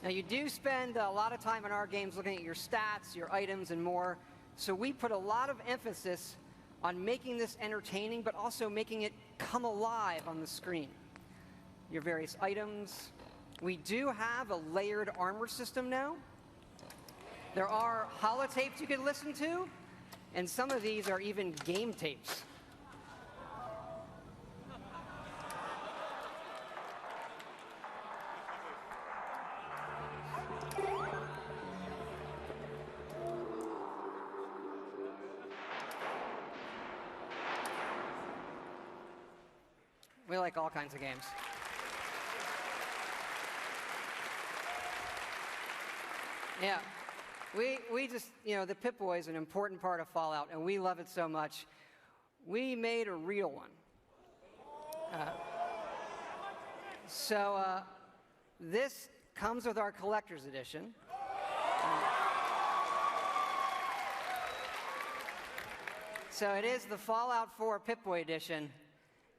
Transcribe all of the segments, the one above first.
Now, you do spend a lot of time in our games looking at your stats, your items, and more. So we put a lot of emphasis on making this entertaining, but also making it come alive on the screen. Your various items. We do have a layered armor system now. There are holotapes you can listen to, and some of these are even game tapes. We like all kinds of games. Yeah, we just, the Pip-Boy is an important part of Fallout, and we love it so much. We made a real one. So this comes with our collector's edition. So it is the Fallout 4 Pip-Boy edition.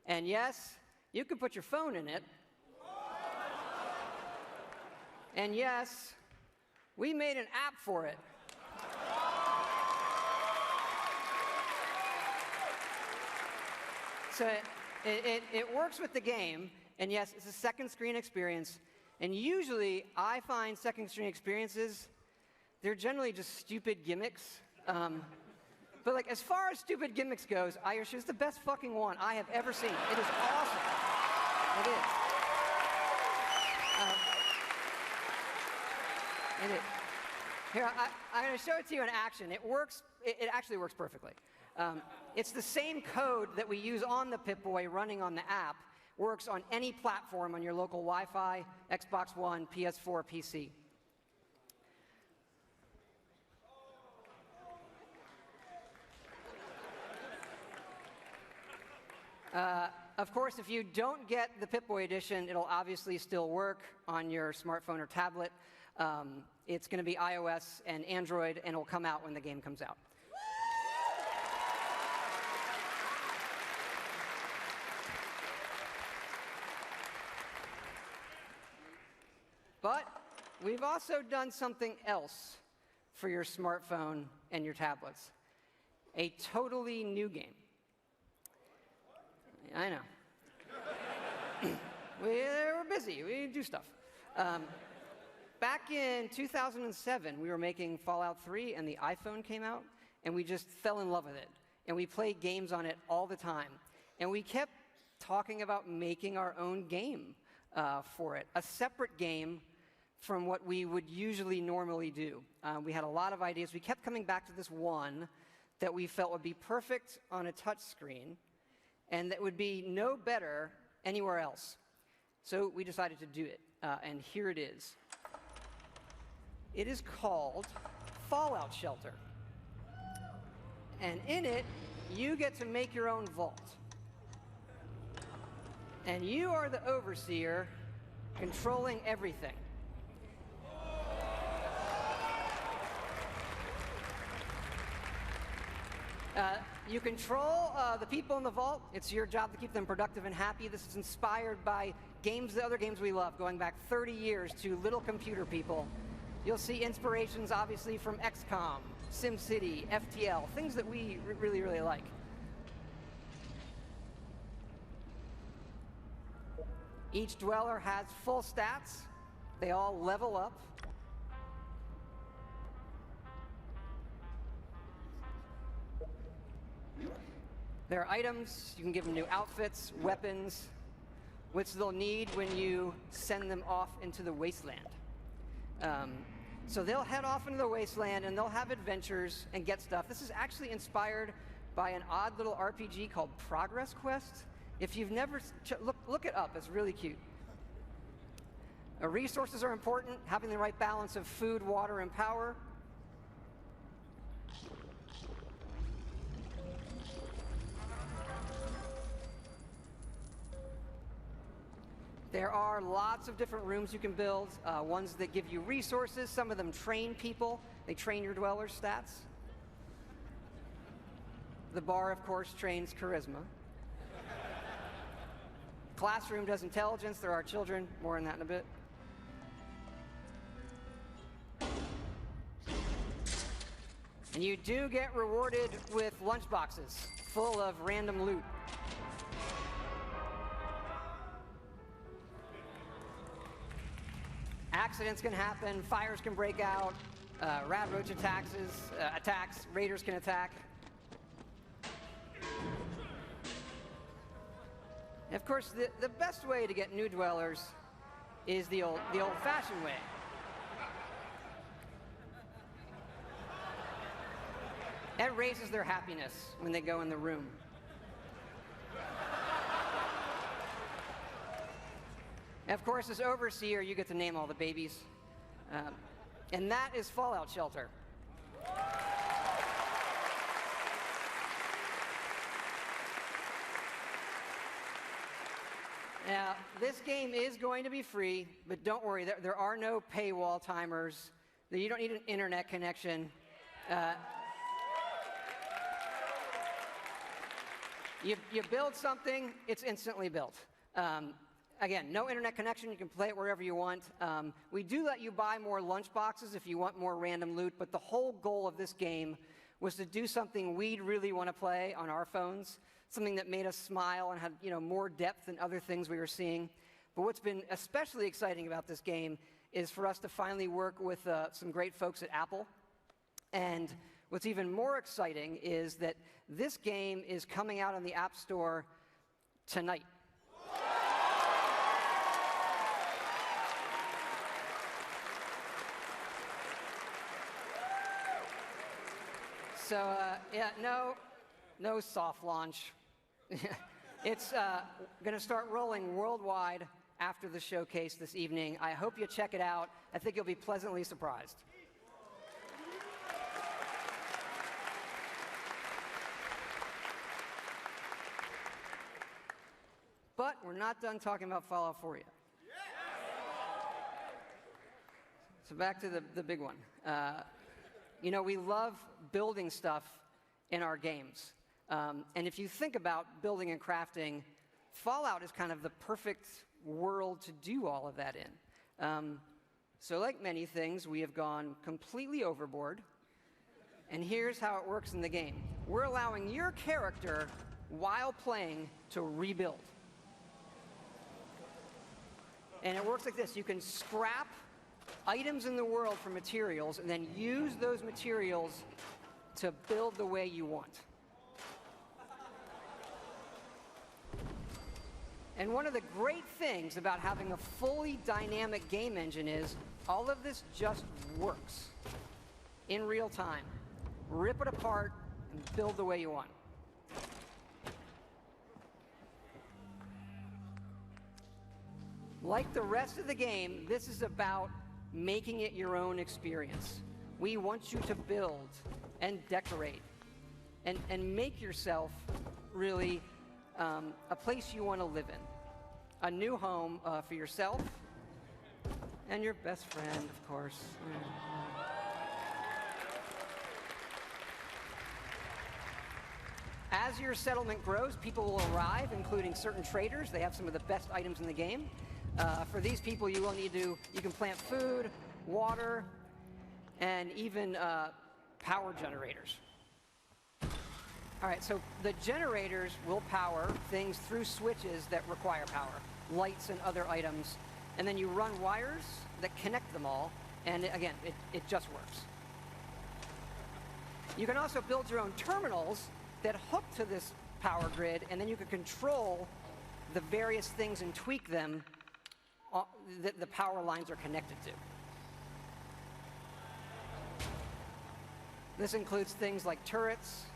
And yes, you can put your phone in it. And yes, we made an app for it. So it works with the game, and yes, it's a second screen experience. And usually, I find second screen experiences, they're generally just stupid gimmicks. But as far as stupid gimmicks goes, I assure you it's the best fucking one I have ever seen. It is awesome. It is. It is. Here, I'm going to show it to you in action. It works. It actually works perfectly. It's the same code that we use on the Pip-Boy running on the app. Works on any platform on your local Wi-Fi, Xbox One, PS4, PC. Of course, if you don't get the Pip-Boy edition, it'll obviously still work on your smartphone or tablet. It's going to be iOS and Android, and it'll come out when the game comes out. But we've also done something else for your smartphone and your tablets. A totally new game. I know. We're busy. We do stuff. Back in 2007, we were making Fallout 3, and the iPhone came out, and we just fell in love with it. And we played games on it all the time. And we kept talking about making our own game for it, a separate game from what we would usually normally do. We had a lot of ideas. We kept coming back to this one that we felt would be perfect on a touch screen, and that would be no better anywhere else. So we decided to do it, and here it is. It is called Fallout Shelter. And in it, you get to make your own vault. And you are the overseer controlling everything. You control the people in the vault. It's your job to keep them productive and happy. This is inspired by the other games we love, going back 30 years to Little Computer People. You'll see inspirations, obviously, from XCOM, SimCity, FTL, things that we really, really like. Each dweller has full stats. They all level up. There are items. You can give them new outfits, weapons, which they'll need when you send them off into the wasteland. So they'll head off into the wasteland, and they'll have adventures and get stuff. This is actually inspired by an odd little RPG called Progress Quest. If you've never look it up, it's really cute. Resources are important, having the right balance of food, water, and power. There are lots of different rooms you can build, ones that give you resources. Some of them train people. They train your dweller's stats. The bar, of course, trains charisma. Classroom does intelligence. There are children. More on that in a bit. And you do get rewarded with lunchboxes full of random loot. Accidents can happen, fires can break out, rat roach attacks, raiders can attack. And of course, the best way to get new dwellers is the old-fashioned way. That raises their happiness when they go in the room. And of course, as overseer, you get to name all the babies. And that is Fallout Shelter. Now, this game is going to be free, but don't worry, there are no paywall timers. You don't need an internet connection. You build something, it's instantly built. Again, no internet connection, you can play it wherever you want. We do let you buy more lunchboxes if you want more random loot, but the whole goal of this game was to do something we'd really want to play on our phones, something that made us smile and had more depth than other things we were seeing. But what's been especially exciting about this game is for us to finally work with some great folks at Apple. And what's even more exciting is that this game is coming out on the App Store tonight. So, no soft launch. It's going to start rolling worldwide after the showcase this evening. I hope you check it out. I think you'll be pleasantly surprised. But we're not done talking about Fallout 4 yet. So back to the big one. We love building stuff in our games. And if you think about building and crafting, Fallout is kind of the perfect world to do all of that in. So like many things, we have gone completely overboard. And here's how it works in the game. We're allowing your character, while playing, to rebuild. And it works like this. You can scrap items in the world for materials and then use those materials to build the way you want. And one of the great things about having a fully dynamic game engine is all of this just works in real time. Rip it apart and build the way you want. Like the rest of the game, this is about making it your own experience. We want you to build and decorate and make yourself really a place you want to live in. A new home for yourself and your best friend, of course. As your settlement grows, people will arrive, including certain traders. They have some of the best items in the game. For these people, you can plant food, water, and even power generators. All right, so the generators will power things through switches that require power, lights and other items, and then you run wires that connect them all, and again, it just works. You can also build your own terminals that hook to this power grid, and then you can control the various things and tweak them that the power lines are connected to. This includes things like turrets,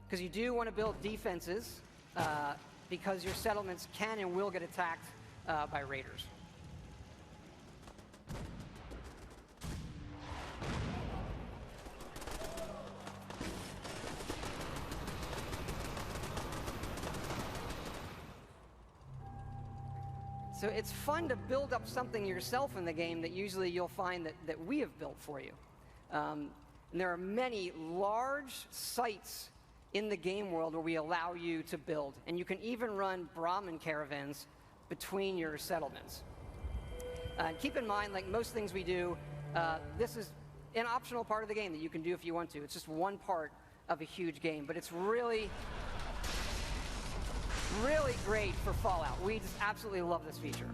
because you do want to build defenses because your settlements can and will get attacked by raiders. So it's fun to build up something yourself in the game that usually you'll find that we have built for you. And there are many large sites in the game world where we allow you to build. And you can even run Brahmin caravans between your settlements. Keep in mind, like most things we do, this is an optional part of the game that you can do if you want to. It's just one part of a huge game, but it's really, really great for Fallout. We just absolutely love this feature.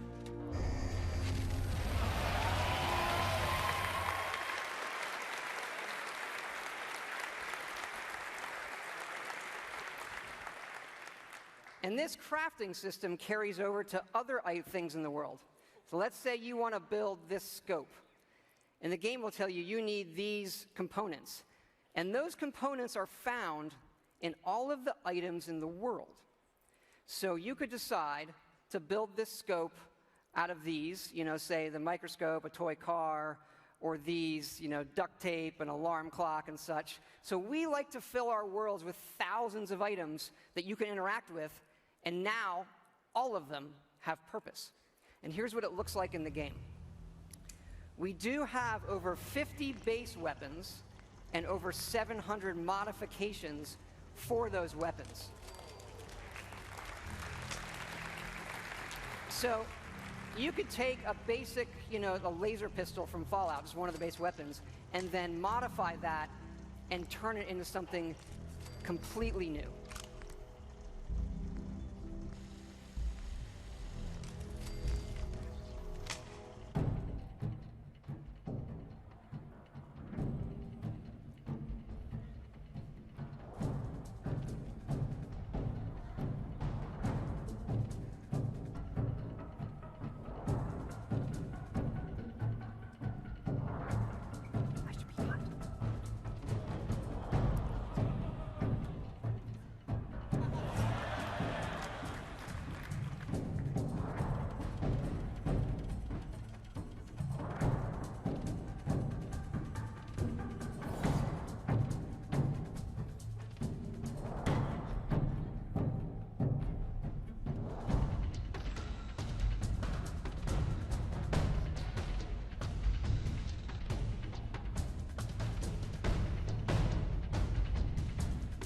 And this crafting system carries over to other things in the world. So let's say you want to build this scope. And the game will tell you you need these components. And those components are found in all of the items in the world. So you could decide to build this scope out of these, say the microscope, a toy car, or these, duct tape, an alarm clock, and such. So we like to fill our worlds with thousands of items that you can interact with. And now, all of them have purpose. And here's what it looks like in the game. We do have over 50 base weapons and over 700 modifications for those weapons. So you could take a basic, a laser pistol from Fallout, just one of the base weapons, and then modify that and turn it into something completely new.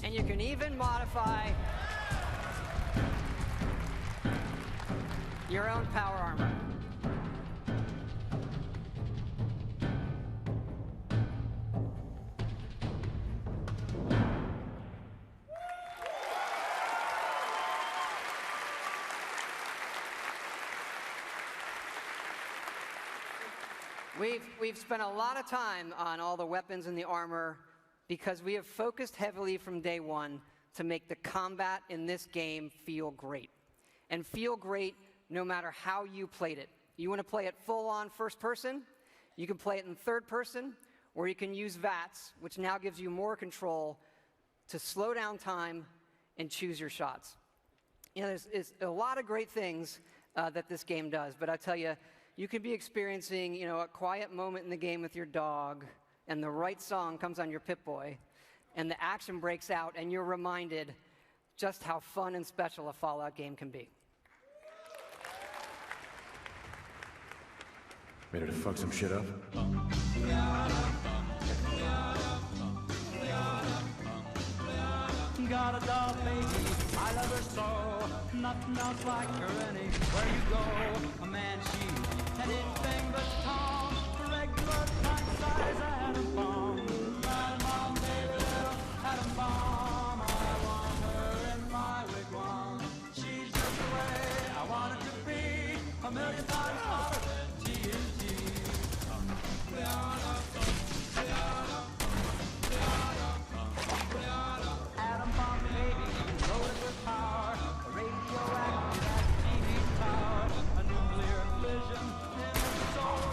And you can even modify your own power armor. We've spent a lot of time on all the weapons and the armor because we have focused heavily from day one to make the combat in this game feel great. And feel great no matter how you played it. You want to play it full-on first person, you can play it in third person, or you can use VATS, which now gives you more control to slow down time and choose your shots. There's a lot of great things that this game does, but I tell you, you could be experiencing, a quiet moment in the game with your dog, and the right song comes on your Pip-Boy, and the action breaks out, and you're reminded just how fun and special a Fallout game can be. Ready to fuck some shit up? Got a doll, baby, I love her so. Nothing else like her anywhere you go. A man, she's anything but calm. Regular pint-size atom bomb. Atom bomb, baby, little atom bomb. I want her in my wigwam. She's just the way I want it to be. A million times hotter than TNT. Atom bomb, baby, loaded with power. A radioactive TV tower. A nuclear fission in her soul.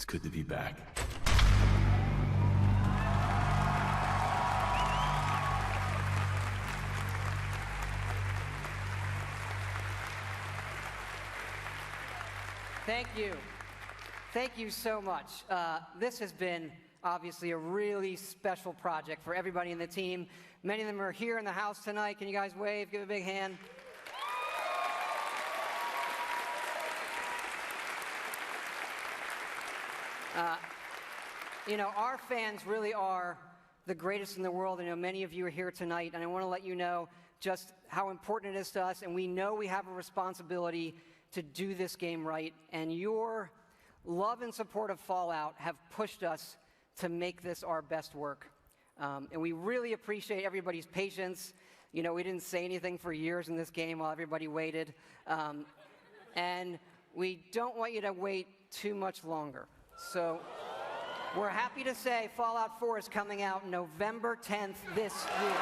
It's good to be back. Thank you. Thank you so much. This has been obviously a really special project for everybody in the team. Many of them are here in the house tonight. Can you guys wave? Give a big hand. You know, our fans really are the greatest in the world. I know many of you are here tonight, and I want to let you know just how important it is to us, and we know we have a responsibility to do this game right, and your love and support of Fallout have pushed us to make this our best work. And we really appreciate everybody's patience. You know, we didn't say anything for years in this game while everybody waited. And we don't want you to wait too much longer. So we're happy to say Fallout 4 is coming out November 10th this year.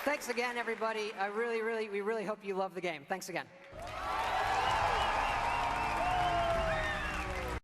Thanks again, everybody. We really hope you love the game. Thanks again.